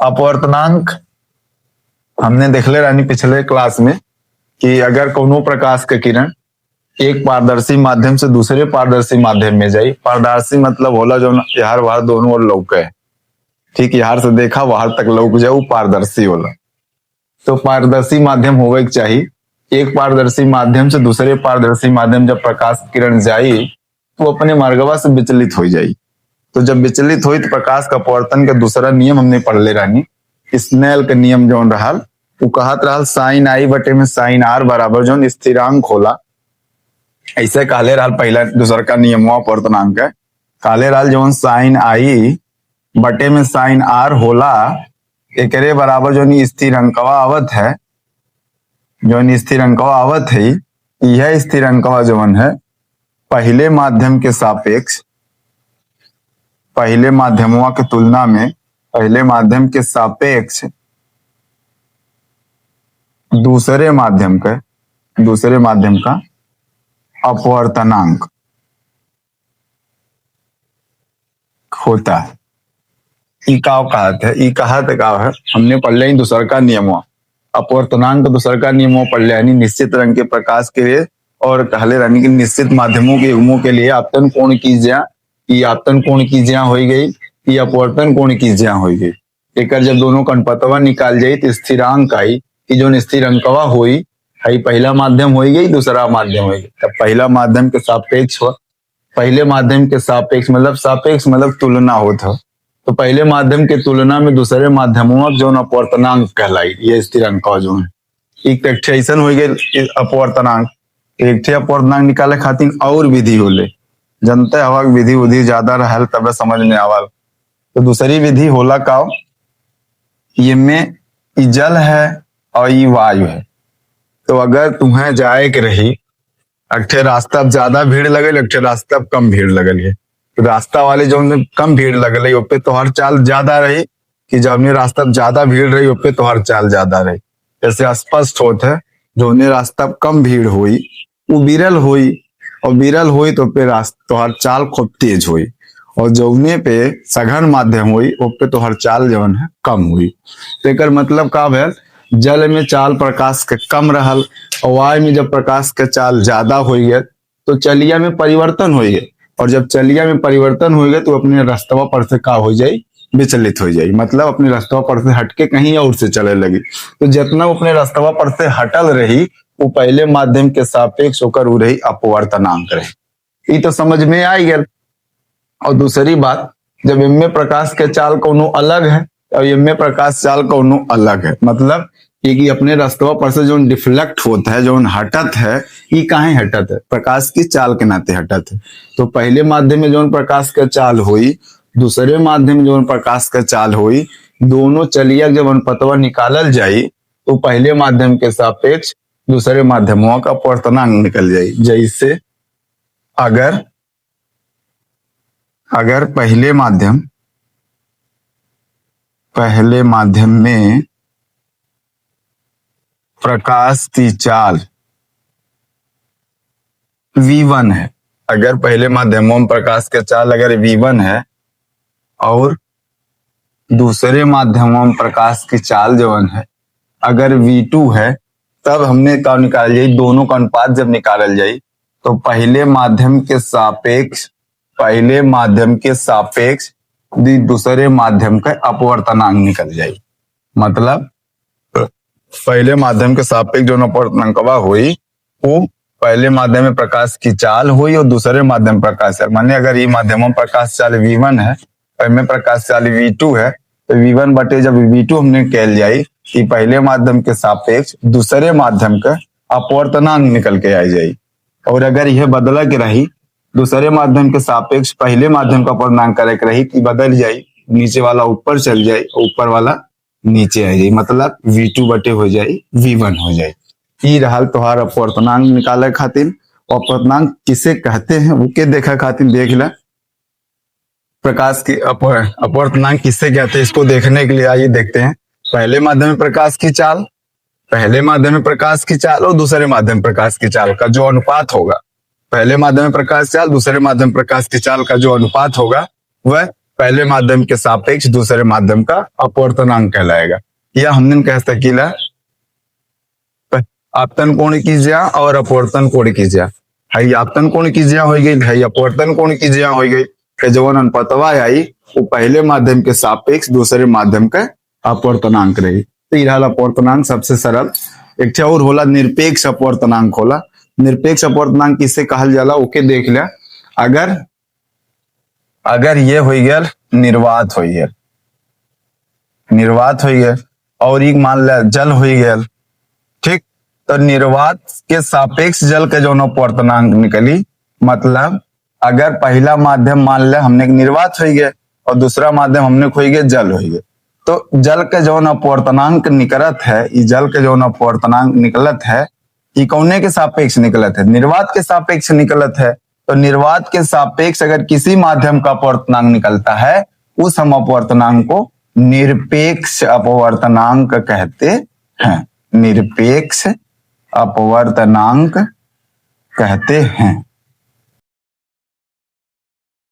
अपवर्तनांक हमने देखले रानी पिछले क्लास में कि अगर कोनो प्रकाश के किरण एक पारदर्शी माध्यम से दूसरे पारदर्शी माध्यम में जाई। पारदर्शी मतलब होला जो यार वहां दोनों ओर लौके, ठीक, यार से देखा वहां तक लौक जाए, पारदर्शी होला। तो पारदर्शी माध्यम होवे के चाहिए। एक पारदर्शी माध्यम से दूसरे पारदर्शी माध्यम जब प्रकाश किरण जाई तो अपने मार्गवा से विचलित हो जाई। तो जब विचलित हुई तो प्रकाश का अपवर्तन का दूसरा नियम हमने पढ़ ले रानी, स्नेल का नियम जो रहा वो कहत रहा साइन आई बटे में साइन आर बराबर जो स्थिरांक होला। ऐसे कहले रहा पहला दूसरा का नियम अपवर्तनांक है, कहले रहा जो साइन आई बटे में साइन आर होला एकरे बराबर जो स्थिर अंकवा आवत है, जो स्थिर अंकवा आवत है, यह स्थिर अंकवा जवन है पहले माध्यम के सापेक्ष, पहले माध्यमों के तुलना में पहले माध्यम के सापेक्ष दूसरे माध्यम का अपवर्तनांक होता है। ई का है हमने पढ़ लिया दूसरा का नियम अपवर्तनांक दूसरा का नियम पढ़ लिया, निश्चित रंग के प्रकाश के लिए और कहले रानी की निश्चित माध्यमों के युग्मों के लिए आपतन कोण की ज्या, ये आपतन कोण की ज्या हो गई, ये अपवर्तन कोण की ज्या हो गई। एक जब दोनों कणपतवा निकाल जाये तो स्थिरांक आई कि जो स्थिर अंकवा हुई है पहला माध्यम हो गई दूसरा माध्यम हो गई। तब पहला माध्यम के सापेक्ष हुआ, पहले माध्यम के सापेक्ष मतलब तुलना होता, तो पहले माध्यम के तुलना में दूसरे माध्यमों जो अपवर्तनांक कहलाई, ये स्थिर अंकवा जो है एक ऐसा हो गई अपवर्तनांक। एक अपवर्तनांक निकाले खातिर और विधि होले, जनता हवा विधि उधि ज्यादा रहल तब समझ में आवल। तो दूसरी विधि होला का, ये में जल है और ये वायु है। तो अगर तुम्हें जाए के रही अक्षे रास्ता ज्यादा भीड़ लगल, अक्षे रास्ता कम भीड़ लगल है, तो रास्ता वाले जो कम भीड़ लगल है पे तो हर चाल ज्यादा रही कि जब रास्ता ज्यादा भीड़ रही पे तो हर चाल ज्यादा रही। ऐसे स्पष्ट होता है जो रास्ता कम भीड़ हुई वो विरल हुई, और विरल हुई तो पे रास्ता तो हर चाल खूब तेज हुई, और जौने पे सघन माध्यम हुई वो पे तो हर चाल जवन है कम हुई। तो एक मतलब का भैल, जल में चाल प्रकाश के कम रहल और वायु में जब प्रकाश के चाल ज्यादा हो गए तो चलिया में परिवर्तन हो गए, और जब चलिया में परिवर्तन हो गए तो अपने रास्तवा पर से का हो जाये, विचलित हो जाये, मतलब अपने रास्तवा पर से हटके कहीं और से चले लगी। तो जितना अपने रास्तवा पर से हटल रही वो पहले माध्यम के सापेक्ष होकर वो रही अपवर्तनांक रही। ये तो समझ में आई गया। और दूसरी बात, जब इनमें प्रकाश के चाल कोनो अलग है और इनमें प्रकाश चाल कोनो अलग है, मतलब कि अपने रास्तवा पर से जो डिफ्लेक्ट होता है, जो हटत है, ये काहे हटत है, प्रकाश की चाल के नाते हटत है। तो पहले माध्यम में जो प्रकाश का चाल हुई, दूसरे माध्यम में जो प्रकाश का चाल हुई, दोनों चलिया जब अनुपतवा निकालल जाई तो पहले माध्यम के सापेक्ष दूसरे माध्यमों का अपवर्तनांक निकल जाये। जैसे अगर पहले माध्यम में प्रकाश की चाल V1 है, अगर पहले माध्यमों में प्रकाश के चाल अगर V1 है और दूसरे माध्यमों में प्रकाश की चाल जवन है अगर V2 है, तब हमने क्या निकाल जाए, दोनों का अनुपात जब निकालल जाए तो पहले माध्यम के सापेक्ष दूसरे माध्यम का अपवर्तनांक निकल जाए। मतलब पहले माध्यम के सापेक्ष जो अपवर्तनांकवा हुई वो पहले माध्यम में प्रकाश की चाल हुई और दूसरे माध्यम प्रकाश चाल, माने अगर ये माध्यमों में प्रकाश चाल V1 है और में प्रकाश चाल V2 है तो V1 बटे जब V2 हमने कहल जाए कि पहले माध्यम के सापेक्ष दूसरे माध्यम का अपवर्तनांक निकल के आ जाए। और अगर यह बदला के रही, दूसरे माध्यम के सापेक्ष पहले माध्यम का अपवर्तनांक करे के रही कि बदल जाए, नीचे वाला ऊपर चल जाए, ऊपर वाला नीचे आ जाए, मतलब V2 बटे हो जाए V1 हो जाए। ये रहल तोहार अपवर्तनांक निकाले खातिर। अपवर्तनांक किसे कहते हैं वो के देखा खातिर देख ले, प्रकाश की अपवर्तनांक किससे कहते हैं इसको देखने के लिए आइए देखते हैं। पहले माध्यम में प्रकाश की चाल, पहले माध्यम में प्रकाश की चाल और दूसरे माध्यम प्रकाश की चाल का जो अनुपात होगा, पहले माध्यम में प्रकाश चाल दूसरे माध्यम प्रकाश की चाल का जो अनुपात होगा वह पहले माध्यम के सापेक्ष दूसरे माध्यम का अपवर्तनांक कहलाएगा। या हमने कह सकीला आपतन कोण की ज्या और अपवर्तन कोण की ज्या। हई आपतन कोण की ज्या हो गई, हई अपवर्तन कोण की ज्या हो गई। के जवन अनुपातवा आई वो पहले माध्यम के सापेक्ष दूसरे माध्यम का अपवर्तनांक रही। तो यह अपवर्तनांक सबसे सरल। एक और होला निरपेक्ष अपवर्तनांक होला। निरपेक्ष अपवर्तनांक किसे कहल जाला ओके देख लिया। अगर ये हो गया निर्वात हो गया, निर्वात हो गया और एक मान लिया जल हो गया, ठीक। तो निर्वात के सापेक्ष जल के जो अपवर्तनांक निकली, मतलब अगर पहला माध्यम मान लिया हमने निर्वात हो गया और दूसरा माध्यम हमने हो गया जल हो गया, तो जल के जो अपवर्तनांक निकलत है, ये जल के जो अपवर्तनांक निकलत है ये कौने के सापेक्ष निकलत है, निर्वात के सापेक्ष निकलत है। तो निर्वात के सापेक्ष अगर किसी माध्यम का अपवर्तनांक निकलता है उस हम अपवर्तनांक को निरपेक्ष अपवर्तनांक कहते हैं। निरपेक्ष अपवर्तनांक कहते हैं।